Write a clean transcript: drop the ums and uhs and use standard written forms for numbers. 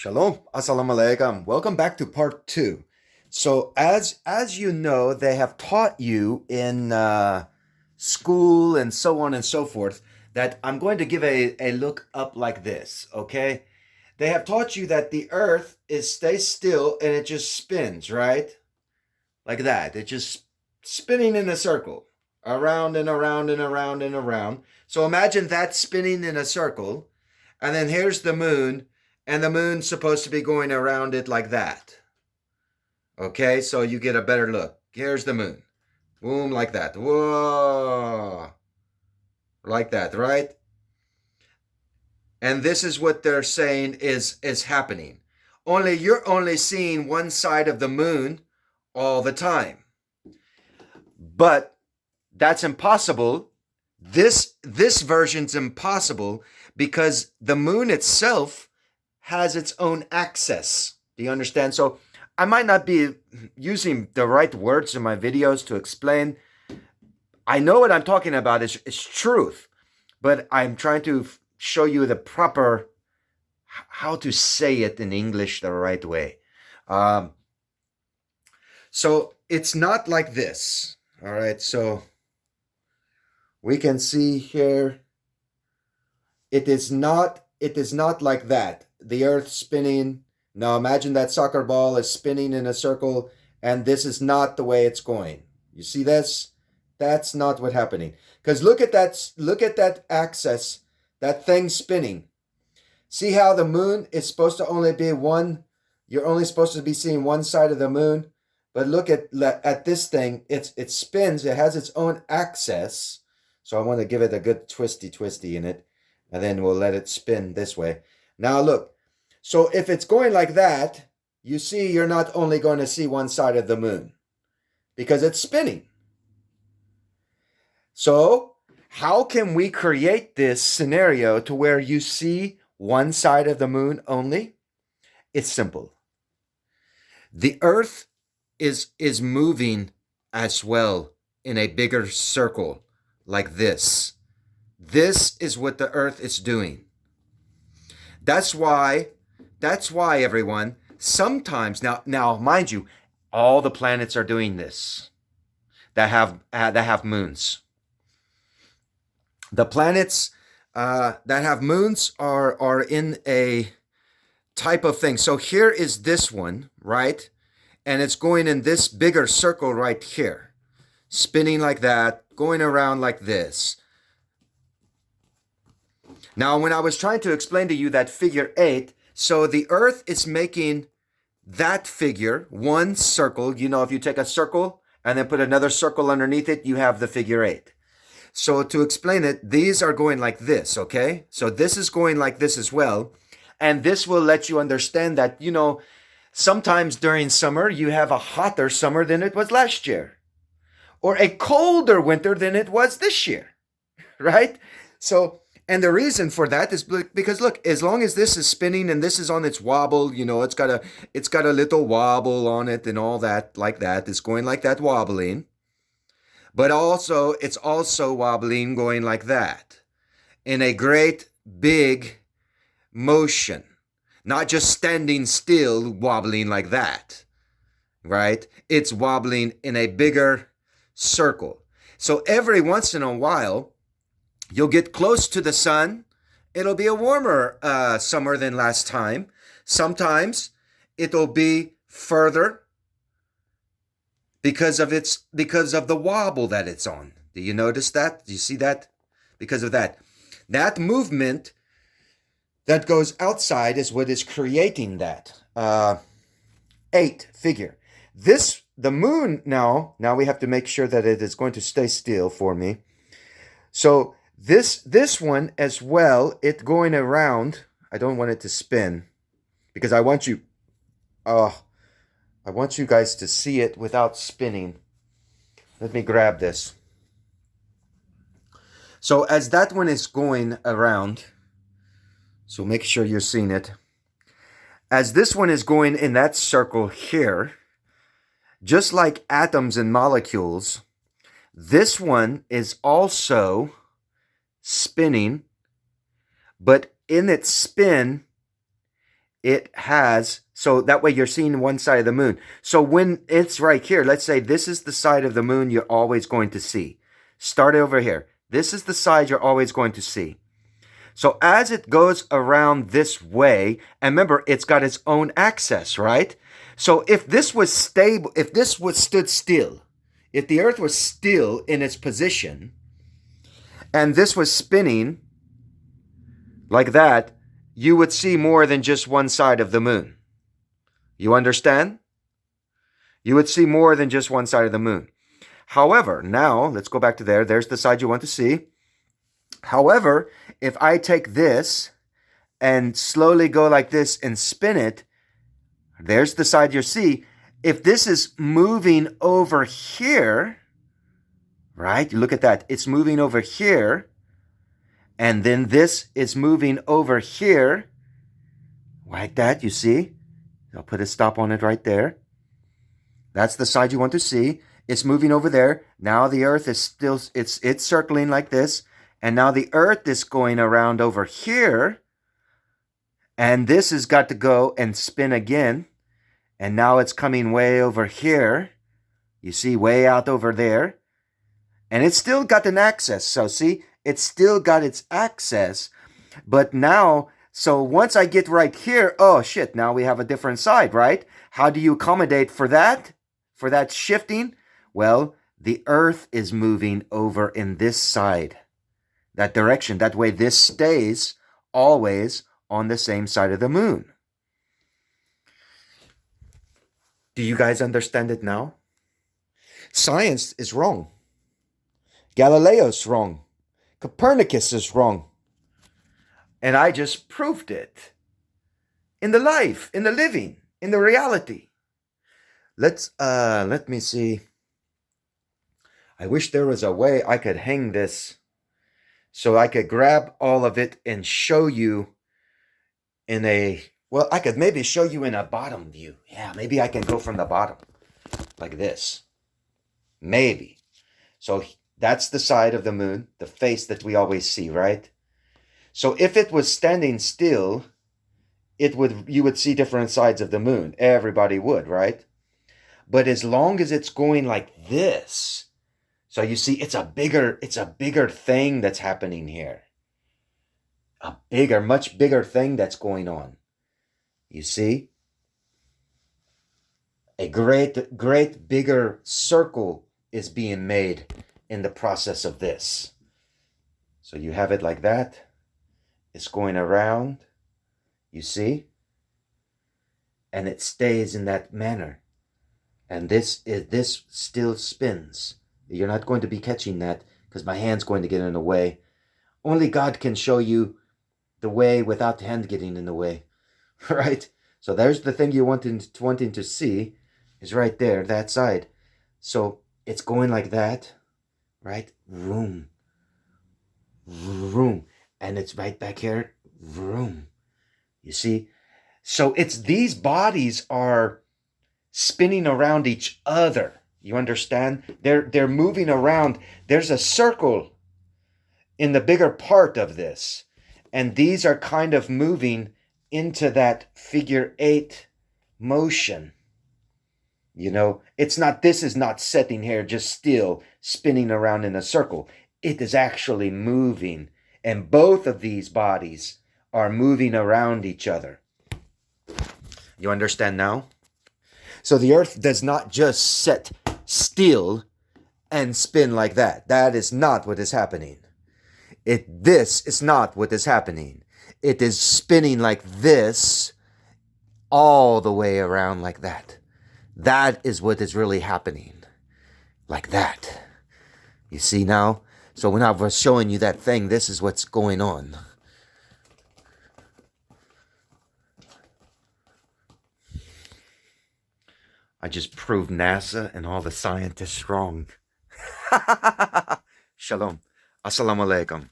Shalom, assalamu alaikum. Welcome back to part two. So, as you know, they have taught you in school and so on and so forth that I'm going to give a look up like this. Okay, they have taught you that the Earth is stays still and it just spins, right? Like that. It just spinning in a circle, around and around and around and around. So imagine that spinning in a circle, and then here's the moon, and the moon's supposed to be going around it like that. Okay, so you get a better look. Here's the moon. Boom, like that. Whoa. Like that, right? And this is what they're saying is happening. Only you're only seeing one side of the moon all the time. But that's impossible. This version's impossible because the moon itself has its own axis. Do you understand? So I might not be using the right words in my videos to explain. I know what I'm talking about is truth, but I'm trying to show you the proper, how to say it in English the right way. So it's not like this. All right, so we can see here, it is not like that. The Earth spinning. Now imagine that soccer ball is spinning in a circle, and this is not the way it's going. You see this? That's not what's happening. Because look at that axis, that thing spinning. See how the moon is supposed to only be one, you're only supposed to be seeing one side of the moon. But look at this thing, it spins, it has its own axis. So I want to give it a good twisty in it, and then we'll let it spin this way. Now look, so if it's going like that, you see you're not only going to see one side of the moon, because it's spinning. So how can we create this scenario to where you see one side of the moon only? It's simple. The Earth is moving as well in a bigger circle like this. This is what the Earth is doing. That's why everyone, sometimes, now mind you, all the planets are doing this that have moons. The planets that have moons are in a type of thing. So here is this one, right? And it's going in this bigger circle right here, spinning like that, going around like this. Now, when I was trying to explain to you that figure 8, so the Earth is making that figure, one circle. You know, if you take a circle and then put another circle underneath it, you have the figure 8. So to explain it, these are going like this, okay? So this is going like this as well. And this will let you understand that, you know, sometimes during summer, you have a hotter summer than it was last year, or a colder winter than it was this year, right? So, and the reason for that is because look, as long as this is spinning and this is on its wobble, you know, it's got a little wobble on it and all that, like that. It's going like that, wobbling. But also, it's also wobbling, going like that, in a great big motion. Not just standing still, wobbling like that, right? It's wobbling in a bigger circle. So every once in a while, you'll get close to the sun. It'll be a warmer summer than last time. Sometimes it'll be further because of the wobble that it's on. Do you notice that? Do you see that? Because of that. That movement that goes outside is what is creating that 8 figure. The moon now we have to make sure that it is going to stay still for me. So this one as well, it going around. I don't want it to spin because I want you guys to see it without spinning. Let me grab this. So as that one is going around, so make sure you're seeing it. As this one is going in that circle here, just like atoms and molecules, this one is also spinning, but in its spin, it has, so that way you're seeing one side of the moon. So when it's right here, let's say this is the side of the moon you're always going to see. Start over here. This is the side you're always going to see. So as it goes around this way, and remember, it's got its own axis, right? So if this was stable, if this was stood still, if the Earth was still in its position, and this was spinning like that, you would see more than just one side of the moon. You understand? You would see more than just one side of the moon. However, now, let's go back to there. There's the side you want to see. However, if I take this and slowly go like this and spin it, there's the side you see. If this is moving over here, right? You look at that. It's moving over here. And then this is moving over here. Like that, you see? I'll put a stop on it right there. That's the side you want to see. It's moving over there. Now the Earth is still, it's circling like this. And now the Earth is going around over here. And this has got to go and spin again. And now it's coming way over here. You see, way out over there. And it's still got an axis. So see, it's still got its axis. But now, so once I get right here, oh shit, now we have a different side, right? How do you accommodate for that? For that shifting? Well, the Earth is moving over in this side. That direction. That way this stays always on the same side of the moon. Do you guys understand it now? Science is wrong. Galileo's wrong. Copernicus is wrong. And I just proved it. In the life, in the living, in the reality. Let me see. I wish there was a way I could hang this so I could grab all of it and show you in a, well, I could maybe show you in a bottom view. Yeah, maybe I can go from the bottom like this. Maybe. So that's the side of the moon, the face that we always see, right? So if it was standing still, you would see different sides of the moon. Everybody would, right? But as long as it's going like this, so you see, it's a bigger thing that's happening here. Much bigger thing that's going on. You see? A great bigger circle is being made in the process of this. So you have it like that. It's going around. You see? And it stays in that manner. And this still spins. You're not going to be catching that because my hand's going to get in the way. Only God can show you the way without the hand getting in the way. Right? So there's the thing you're wanting to see is right there, that side. So it's going like that, right? Vroom. Vroom. And it's right back here. Vroom. You see? So it's these bodies are spinning around each other. You understand? They're moving around. There's a circle in the bigger part of this. And these are kind of moving into that figure 8 motion. You know, this is not sitting here just still spinning around in a circle. It is actually moving. And both of these bodies are moving around each other. You understand now? So the Earth does not just sit still and spin like that. That is not what is happening. This is not what is happening. It is spinning like this all the way around like that. That is what is really happening. Like that. You see now? So when I was showing you that thing, this is what's going on. I just proved NASA and all the scientists wrong. Shalom. Assalamu alaikum.